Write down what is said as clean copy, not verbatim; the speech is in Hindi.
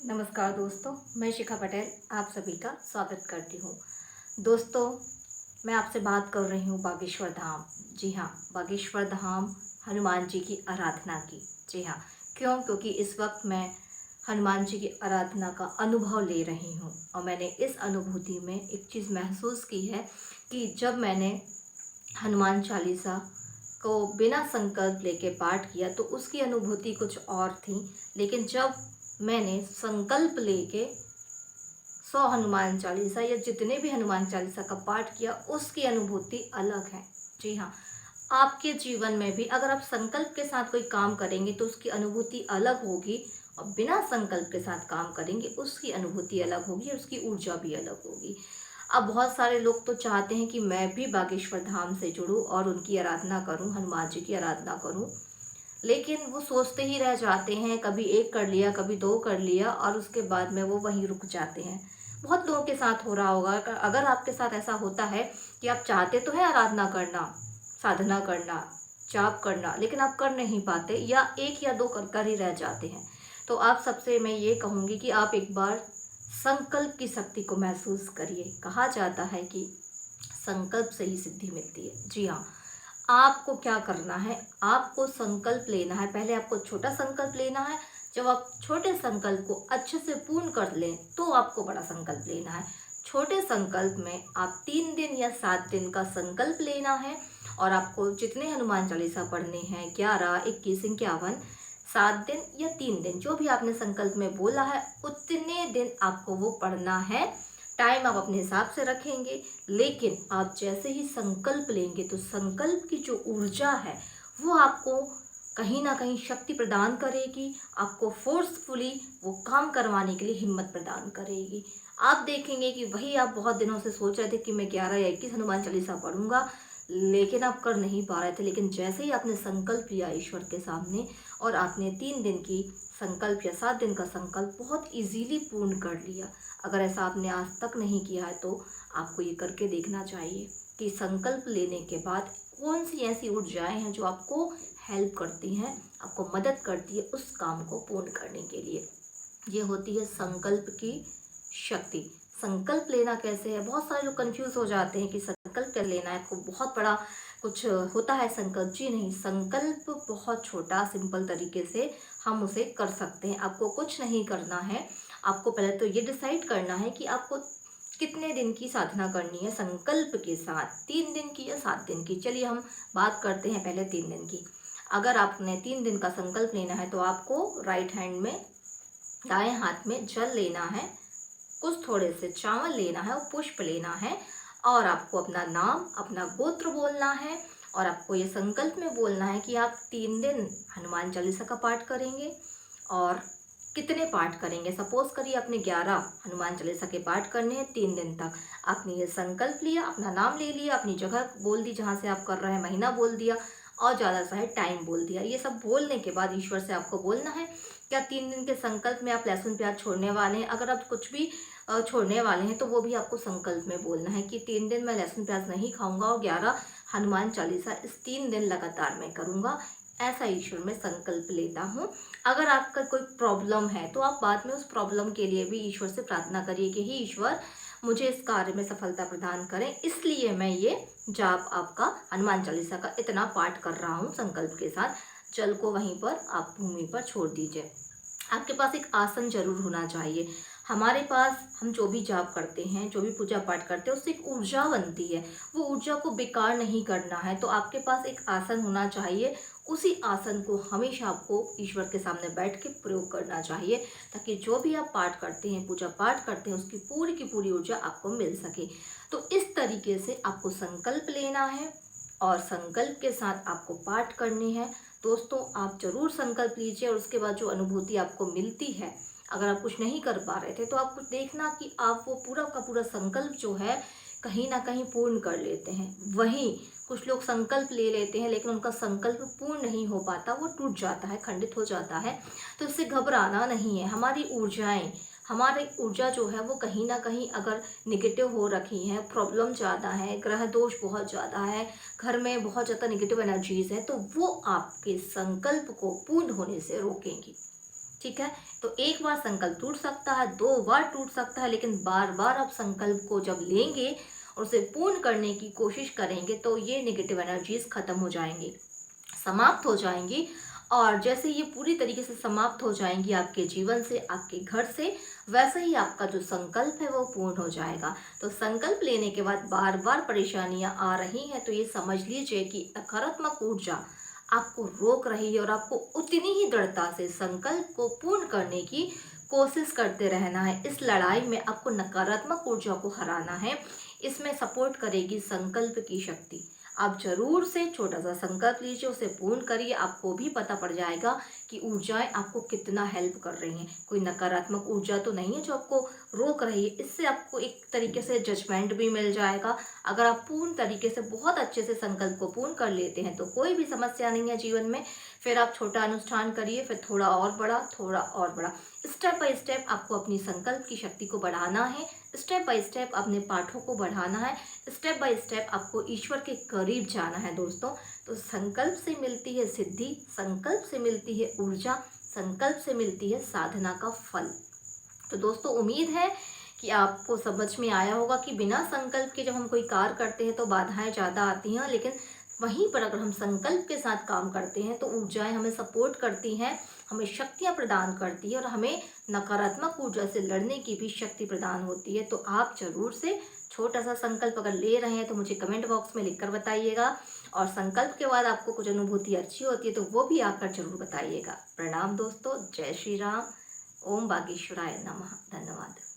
नमस्कार दोस्तों, मैं शिखा पटेल आप सभी का स्वागत करती हूँ। दोस्तों, मैं आपसे बात कर रही हूँ बागेश्वर धाम। जी हाँ, बागेश्वर धाम हनुमान जी की आराधना की। जी हाँ, क्यों? क्योंकि इस वक्त मैं हनुमान जी की आराधना का अनुभव ले रही हूँ और मैंने इस अनुभूति में एक चीज़ महसूस की है कि जब मैंने हनुमान चालीसा को बिना संकल्प लेके पाठ किया तो उसकी अनुभूति कुछ और थी। लेकिन जब मैंने संकल्प लेके 100 हनुमान चालीसा या जितने भी हनुमान चालीसा का पाठ किया उसकी अनुभूति अलग है। जी हाँ, आपके जीवन में भी अगर आप संकल्प के साथ कोई काम करेंगे तो उसकी अनुभूति अलग होगी और बिना संकल्प के साथ काम करेंगे उसकी अनुभूति अलग होगी और उसकी ऊर्जा भी अलग होगी। अब बहुत सारे लोग तो चाहते हैं कि मैं भी बागेश्वर धाम से जुड़ूं और उनकी आराधना करूं, हनुमान जी की आराधना करूं, लेकिन वो सोचते ही रह जाते हैं। कभी एक कर लिया, कभी दो कर लिया और उसके बाद में वो वहीं रुक जाते हैं। बहुत लोगों के साथ हो रहा होगा। अगर आपके साथ ऐसा होता है कि आप चाहते तो हैं आराधना करना, साधना करना, जाप करना, लेकिन आप कर नहीं पाते या एक या दो कर ही रह जाते हैं, तो आप सबसे मैं ये कहूँगी कि आप एक बार संकल्प की शक्ति को महसूस करिए। कहा जाता है कि संकल्प से ही सिद्धि मिलती है। जी हाँ, आपको क्या करना है, आपको संकल्प लेना है। पहले आपको छोटा संकल्प लेना है। जब आप छोटे संकल्प को अच्छे से पूर्ण कर लें तो आपको बड़ा संकल्प लेना है। छोटे संकल्प में आप 3 दिन या 7 दिन का संकल्प लेना है और आपको जितने हनुमान चालीसा पढ़ने हैं, 11, 21, 51, 7 दिन या 3 दिन, जो भी आपने संकल्प में बोला है उतने दिन आपको वो पढ़ना है। टाइम आप अपने हिसाब से रखेंगे, लेकिन आप जैसे ही संकल्प लेंगे तो संकल्प की जो ऊर्जा है वो आपको कहीं ना कहीं शक्ति प्रदान करेगी, आपको फोर्सफुली वो काम करवाने के लिए हिम्मत प्रदान करेगी। आप देखेंगे कि वही आप बहुत दिनों से सोच रहे थे कि मैं 11 या 21 हनुमान चालीसा पढ़ूंगा, लेकिन आप कर नहीं पा रहे थे, लेकिन जैसे ही आपने संकल्प लिया ईश्वर के सामने और आपने 3 दिन की संकल्प या 7 दिन का संकल्प बहुत इजीली पूर्ण कर लिया। अगर ऐसा आपने आज तक नहीं किया है तो आपको ये करके देखना चाहिए कि संकल्प लेने के बाद कौन सी ऐसी ऊर्जाएं हैं जो आपको हेल्प करती हैं, आपको मदद करती है उस काम को पूर्ण करने के लिए। ये होती है संकल्प की शक्ति। संकल्प लेना कैसे है, बहुत सारे लोग कंफ्यूज हो जाते हैं कि संकल्प कैसे लेना है, आपको बहुत बड़ा कुछ होता है संकल्प। जी नहीं, संकल्प बहुत छोटा सिंपल तरीके से हम उसे कर सकते हैं। आपको कुछ नहीं करना है। आपको पहले तो ये डिसाइड करना है कि आपको कितने दिन की साधना करनी है संकल्प के साथ, 3 दिन की या 7 दिन की। चलिए हम बात करते हैं पहले 3 दिन की। अगर आपने 3 दिन का संकल्प लेना है तो आपको राइट हैंड में, दाएं हाथ में जल लेना है, कुछ थोड़े से चावल लेना है और पुष्प लेना है और आपको अपना नाम, अपना गोत्र बोलना है और आपको ये संकल्प में बोलना है कि आप 3 दिन हनुमान चालीसा का पाठ करेंगे। और कितने पाठ करेंगे, सपोज करिए आपने 11 हनुमान चालीसा के पाठ करने हैं 3 दिन तक। आपने ये संकल्प लिया, अपना नाम ले लिया, अपनी जगह बोल दी जहाँ से आप कर रहे हैं, महीना बोल दिया और ज़्यादा सा है टाइम बोल दिया। ये सब बोलने के बाद ईश्वर से आपको बोलना है क्या 3 दिन के संकल्प में आप लहसुन प्याज छोड़ने वाले हैं। अगर आप कुछ भी छोड़ने वाले हैं तो वो भी आपको संकल्प में बोलना है कि 3 दिन मैं लहसुन प्याज नहीं खाऊंगा और 11 हनुमान चालीसा इस 3 दिन लगातार मैं करूंगा। ऐसा ईश्वर में संकल्प लेता हूँ। अगर आपका कोई प्रॉब्लम है तो आप बाद में उस प्रॉब्लम के लिए भी ईश्वर से प्रार्थना करिए कि हे ईश्वर, मुझे इस कार्य में सफलता प्रदान करें, इसलिए मैं ये जाप आपका हनुमान चालीसा का इतना पाठ कर रहा हूँ संकल्प के साथ। जल को वहीं पर आप भूमि पर छोड़ दीजिए। आपके पास एक आसन जरूर होना चाहिए। हमारे पास हम जो भी जाप करते हैं, जो भी पूजा पाठ करते हैं, उससे एक ऊर्जा बनती है। वो ऊर्जा को बेकार नहीं करना है तो आपके पास एक आसन होना चाहिए। उसी आसन को हमेशा आपको ईश्वर के सामने बैठ के प्रयोग करना चाहिए ताकि जो भी आप पाठ करते हैं, पूजा पाठ करते हैं, उसकी पूरी की पूरी ऊर्जा आपको मिल सके। तो इस तरीके से आपको संकल्प लेना है और संकल्प के साथ आपको पाठ करनी है। दोस्तों, आप जरूर संकल्प लीजिए और उसके बाद जो अनुभूति आपको मिलती है, अगर आप कुछ नहीं कर पा रहे थे तो आप कुछ देखना कि आप वो पूरा का पूरा संकल्प जो है कहीं ना कहीं पूर्ण कर लेते हैं। वहीं कुछ लोग संकल्प ले लेते हैं लेकिन उनका संकल्प पूर्ण नहीं हो पाता, वो टूट जाता है, खंडित हो जाता है। तो इससे घबराना नहीं है। हमारी ऊर्जाएं, हमारी ऊर्जा जो है वो कहीं ना कहीं अगर निगेटिव हो रखी है, प्रॉब्लम ज़्यादा है, ग्रह दोष बहुत ज़्यादा है, घर में बहुत ज़्यादा निगेटिव एनर्जीज है, तो वो आपके संकल्प को पूर्ण होने से रोकेंगी। ठीक है। तो एक बार संकल्प टूट सकता है, 2 बार टूट सकता है, लेकिन बार बार आप संकल्प को जब लेंगे और उसे पूर्ण करने की कोशिश करेंगे तो ये नेगेटिव एनर्जीज खत्म हो जाएंगी, समाप्त हो जाएंगी। और जैसे ये पूरी तरीके से समाप्त हो जाएंगी आपके जीवन से, आपके घर से, वैसे ही आपका जो संकल्प है वो पूर्ण हो जाएगा। तो संकल्प लेने के बाद बार बार परेशानियां आ रही हैं तो ये समझ लीजिए कि नकारात्मक ऊर्जा आपको रोक रही है और आपको उतनी ही दृढ़ता से संकल्प को पूर्ण करने की कोशिश करते रहना है। इस लड़ाई में आपको नकारात्मक ऊर्जा को हराना है। इसमें सपोर्ट करेगी संकल्प की शक्ति। आप जरूर से छोटा सा संकल्प लीजिए, उसे पूर्ण करिए, आपको भी पता पड़ जाएगा कि ऊर्जाएं आपको कितना हेल्प कर रही हैं। कोई नकारात्मक ऊर्जा तो नहीं है जो आपको रोक रही है। इससे आपको एक तरीके से जजमेंट भी मिल जाएगा। अगर आप पूर्ण तरीके से बहुत अच्छे से संकल्प को पूर्ण कर लेते हैं तो कोई भी समस्या नहीं है जीवन में। फिर आप छोटा अनुष्ठान करिए, फिर थोड़ा और बड़ा, थोड़ा और बड़ा। स्टेप बाय स्टेप आपको अपनी संकल्प की शक्ति को बढ़ाना है, स्टेप बाय स्टेप अपने पाठों को बढ़ाना है, स्टेप बाय स्टेप आपको ईश्वर के करीब जाना है दोस्तों। तो संकल्प से मिलती है सिद्धि, संकल्प से मिलती है ऊर्जा, संकल्प से मिलती है साधना का फल। तो दोस्तों उम्मीद है कि आपको समझ में आया होगा कि बिना संकल्प के जब हम कोई कार्य करते हैं तो बाधाएं ज़्यादा आती हैं, लेकिन वहीं पर अगर हम संकल्प के साथ काम करते हैं तो ऊर्जाएं हमें सपोर्ट करती हैं, हमें शक्तियां प्रदान करती है और हमें नकारात्मक ऊर्जा से लड़ने की भी शक्ति प्रदान होती है। तो आप जरूर से छोटा सा संकल्प अगर ले रहे हैं तो मुझे कमेंट बॉक्स में लिखकर बताइएगा, और संकल्प के बाद आपको कुछ अनुभूति अच्छी होती है तो वो भी आकर जरूर बताइएगा। प्रणाम दोस्तों, जय श्री राम, ओम बागेश्वराय नमः। धन्यवाद।